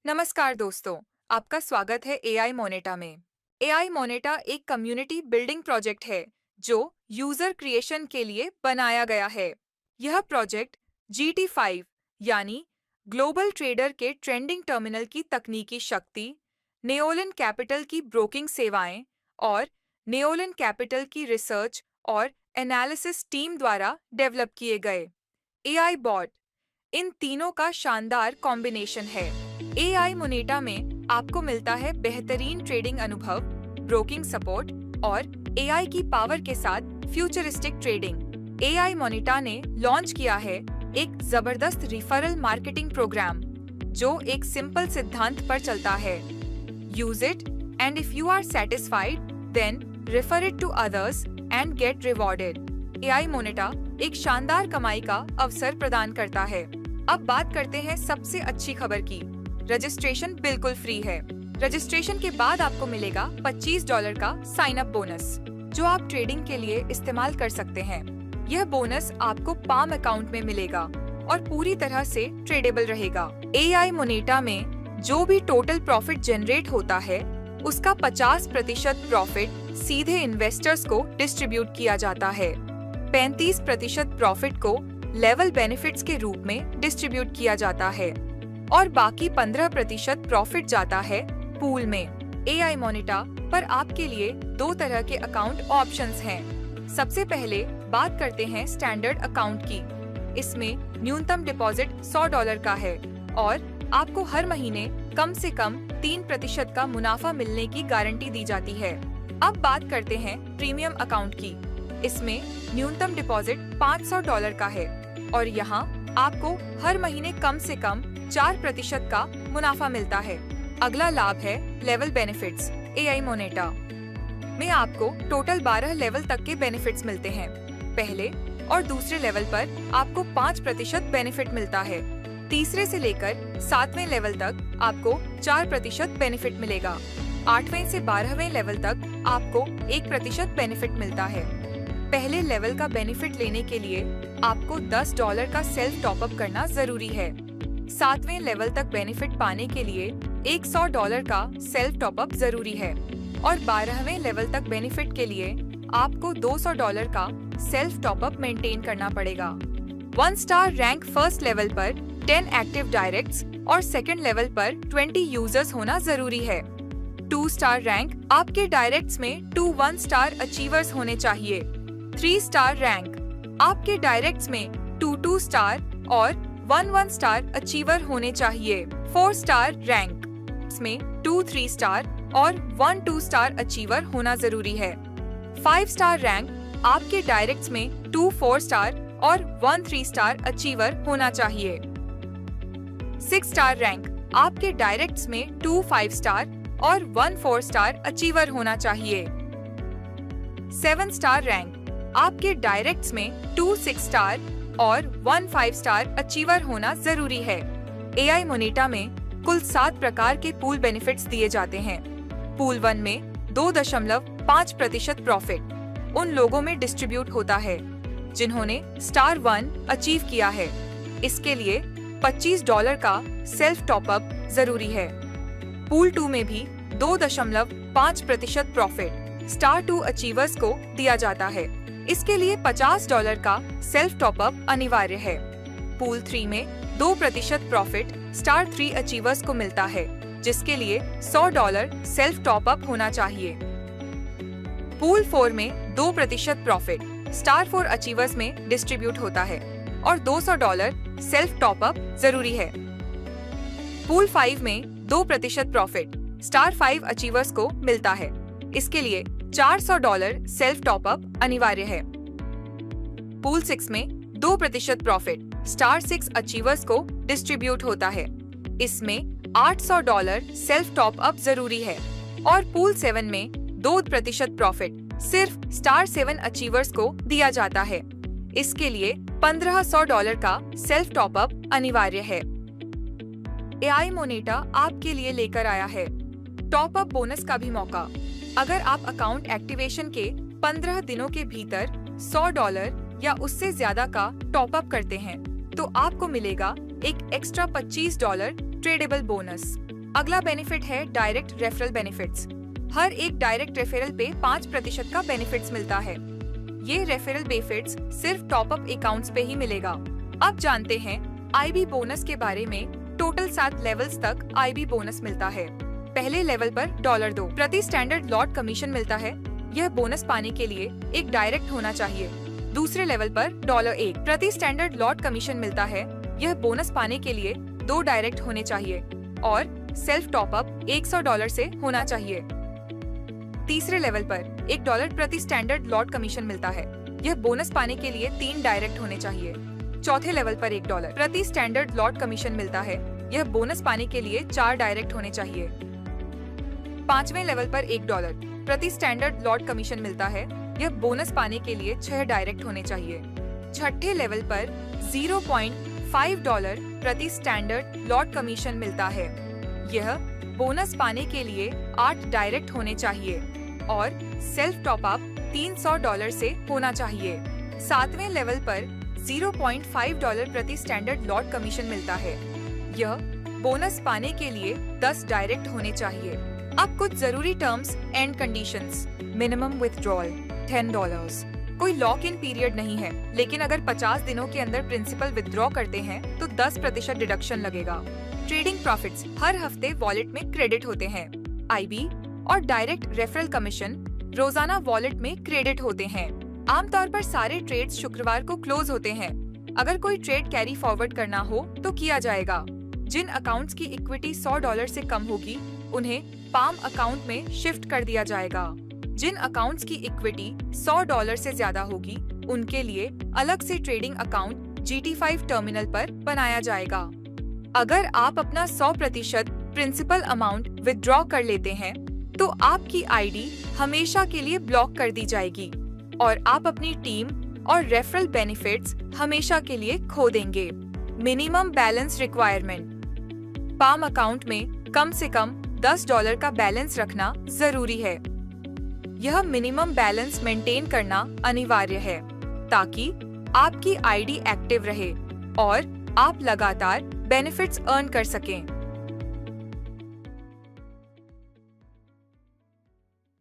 नमस्कार दोस्तों, आपका स्वागत है एआई मोनेटा में। एआई मोनेटा एक कम्युनिटी बिल्डिंग प्रोजेक्ट है जो यूजर क्रिएशन के लिए बनाया गया है। यह प्रोजेक्ट GT5 यानी ग्लोबल ट्रेडर के ट्रेंडिंग टर्मिनल की तकनीकी शक्ति, नेओलिन कैपिटल की ब्रोकिंग सेवाएं और नेओलिन कैपिटल की रिसर्च और एनालिसिस टीम द्वारा डेवलप किए गए एआई बॉट, इन तीनों का शानदार कॉम्बिनेशन है। एआई मोनेटा में आपको मिलता है बेहतरीन ट्रेडिंग अनुभव, ब्रोकिंग सपोर्ट और एआई की पावर के साथ फ्यूचरिस्टिक ट्रेडिंग। एआई मोनेटा ने लॉन्च किया है एक जबरदस्त रिफरल मार्केटिंग प्रोग्राम जो एक सिंपल सिद्धांत पर चलता है, use it and if you are satisfied then refer it to others and get rewarded. AI Moneta एक शानदार कमाई का अवसर प्रदान करता है। अब बात करते हैं सबसे अच्छी खबर की। रजिस्ट्रेशन बिल्कुल फ्री है। रजिस्ट्रेशन के बाद आपको मिलेगा $25 का साइन अप बोनस जो आप ट्रेडिंग के लिए इस्तेमाल कर सकते हैं। यह बोनस आपको पाम अकाउंट में मिलेगा और पूरी तरह से ट्रेडेबल रहेगा। एआई मोनेटा में जो भी टोटल प्रॉफिट जनरेट होता है उसका 50% प्रॉफिट सीधे इन्वेस्टर्स को डिस्ट्रीब्यूट किया जाता है। 35% प्रॉफिट को लेवल बेनिफिट्स के रूप में डिस्ट्रीब्यूट किया जाता है और बाकी 15% प्रॉफिट जाता है पूल में। एआई मोनेटा पर आपके लिए दो तरह के अकाउंट ऑप्शंस हैं। सबसे पहले बात करते हैं स्टैंडर्ड अकाउंट की। इसमें न्यूनतम डिपॉजिट $100 का है और आपको हर महीने कम से कम 3% का मुनाफा मिलने की गारंटी दी जाती है। अब बात करते हैं प्रीमियम अकाउंट की। इसमें न्यूनतम डिपॉजिट $500 का है और यहाँ आपको हर महीने कम से कम 4% का मुनाफा मिलता है। अगला लाभ है लेवल बेनिफिट्स। एआई मोनेटा में आपको टोटल 12 लेवल तक के बेनिफिट्स मिलते हैं। पहले और दूसरे लेवल पर आपको 5% बेनिफिट मिलता है। तीसरे से लेकर 7वें लेवल तक आपको 4% बेनिफिट मिलेगा। 8वें से 12वें लेवल तक आपको 1% बेनिफिट मिलता है। पहले लेवल का बेनिफिट लेने के लिए आपको $10 का सेल्फ टॉपअप करना जरूरी है। 7वें लेवल तक बेनिफिट पाने के लिए $100 का सेल्फ टॉपअप जरूरी है और 12वें लेवल तक बेनिफिट के लिए आपको $200 का सेल्फ टॉपअप मेंटेन करना पड़ेगा। 1 स्टार रैंक फर्स्ट लेवल पर 10 एक्टिव डायरेक्ट्स और सेकंड लेवल पर 20 यूजर्स होना जरूरी है। 2 स्टार रैंक आपके डायरेक्ट्स में 2 1 स्टार अचीवर्स होने चाहिए। 3 स्टार रैंक आपके डायरेक्ट्स में 2 2 स्टार और 1 1 स्टार अचीवर होने चाहिए। 4 स्टार रैंक में 2 3 स्टार और 1 2 स्टार अचीवर होना जरूरी है। 5 स्टार रैंक आपके डायरेक्ट्स में 2 4 स्टार और 1 3 स्टार अचीवर होना चाहिए। 6 स्टार रैंक आपके डायरेक्ट्स में 2 5 स्टार और 1 4 स्टार अचीवर होना चाहिए। 7 स्टार रैंक आपके डायरेक्ट्स में 2 6 स्टार और 1 5 स्टार अचीवर होना जरूरी है। एआई मोनेटा में कुल 7 प्रकार के पूल बेनिफिट्स दिए जाते हैं। पूल 1 में 2.5% प्रॉफिट उन लोगों में डिस्ट्रीब्यूट होता है जिन्होंने स्टार 1 अचीव किया है। इसके लिए $25 का सेल्फ टॉपअप जरूरी है। पूल 2 में भी 2.5% प्रॉफिट स्टार 2 अचीवर्स को दिया जाता है। इसके लिए $50 का सेल्फ टॉपअप अनिवार्य है। पूल 3 में 2% प्रॉफिट स्टार 3 अचीवर्स को मिलता है जिसके लिए $100 सेल्फ टॉपअप होना चाहिए। पूल 4 में 2% प्रॉफिट स्टार 4 अचीवर्स में डिस्ट्रीब्यूट होता है और $200 सेल्फ टॉपअप जरूरी है। पूल 5 में 2% प्रॉफिट स्टार 5 अचीवर्स को मिलता है। इसके लिए $400 सेल्फ टॉपअप अनिवार्य है। पूल 6 में 2% प्रॉफिट स्टार 6 अचीवर्स को डिस्ट्रीब्यूट होता है। इसमें $800 सेल्फ टॉपअप जरूरी है और पूल 7 में 2% प्रॉफिट सिर्फ स्टार 7 अचीवर्स को दिया जाता है। इसके लिए $1500 का सेल्फ टॉपअप अनिवार्य है। एआई मोनेटा आपके लिए लेकर आया है टॉपअप बोनस का भी मौका। अगर आप अकाउंट एक्टिवेशन के 15 दिनों के भीतर $100 या उससे ज्यादा का टॉप अप करते हैं तो आपको मिलेगा एक एक्स्ट्रा $25 ट्रेडेबल बोनस। अगला बेनिफिट है डायरेक्ट रेफरल बेनिफिट्स। हर एक डायरेक्ट रेफरल पे 5% का बेनिफिट्स मिलता है। ये रेफरल बेनिफिट्स सिर्फ टॉप अप अकाउंट्स पे ही मिलेगा। अब जानते हैं आईबी बोनस के बारे में। टोटल 7 लेवल्स तक आईबी बोनस मिलता है। पहले लेवल पर $2 प्रति स्टैंडर्ड लॉट कमीशन मिलता है। यह बोनस पाने के लिए एक डायरेक्ट होना चाहिए। दूसरे लेवल पर $1 प्रति स्टैंडर्ड लॉट कमीशन मिलता है। यह बोनस पाने के लिए 2 डायरेक्ट होने चाहिए और सेल्फ टॉपअप $100 से होना चाहिए। तीसरे लेवल पर $1 प्रति स्टैंडर्ड लॉट कमीशन मिलता है। यह बोनस पाने के लिए 3 डायरेक्ट होने चाहिए। चौथे लेवल पर $1 प्रति स्टैंडर्ड लॉट कमीशन मिलता है। यह बोनस पाने के लिए 4 डायरेक्ट होने चाहिए। पांचवें लेवल पर $1 प्रति स्टैंडर्ड लॉट कमीशन मिलता है। यह बोनस पाने के लिए 6 डायरेक्ट होने चाहिए। छठे लेवल पर $0.5 प्रति स्टैंडर्ड लॉट कमीशन मिलता है। यह बोनस पाने के लिए 8 डायरेक्ट होने चाहिए और सेल्फ टॉपअप $300 से होना चाहिए। सातवें लेवल पर $0.5 प्रति स्टैंडर्ड लॉट कमीशन मिलता है। यह बोनस पाने के लिए 10 डायरेक्ट होने चाहिए। अब कुछ जरूरी terms and conditions. Minimum withdrawal $10। कोई लॉक इन पीरियड नहीं है, लेकिन अगर 50 दिनों के अंदर प्रिंसिपल विथड्रॉ करते हैं तो 10% डिडक्शन लगेगा। ट्रेडिंग प्रॉफिट्स हर हफ्ते वॉलेट में क्रेडिट होते हैं। आईबी और डायरेक्ट रेफरल कमीशन रोजाना वॉलेट में क्रेडिट होते हैं। आमतौर पर सारे ट्रेड्स शुक्रवार को क्लोज होते हैं। अगर कोई ट्रेड कैरी फॉरवर्ड करना हो तो किया जाएगा। जिन अकाउंट्स की इक्विटी $100 से कम होगी उन्हें पाम अकाउंट में शिफ्ट कर दिया जाएगा। जिन अकाउंट्स की इक्विटी $100 से ज्यादा होगी उनके लिए अलग से ट्रेडिंग अकाउंट GT5 टर्मिनल पर बनाया जाएगा। अगर आप अपना 100% प्रिंसिपल अमाउंट विथड्रॉ कर लेते हैं तो आपकी आईडी हमेशा के लिए ब्लॉक कर दी जाएगी और आप अपनी टीम और रेफरल बेनिफिट्स हमेशा के लिए खो देंगे। Minimum balance requirement. Palm account में कम से कम $10 का बैलेंस रखना जरूरी है। यह मिनिमम बैलेंस मेंटेन करना अनिवार्य है ताकि आपकी आईडी एक्टिव रहे और आप लगातार बेनिफिट्स अर्न कर सकें।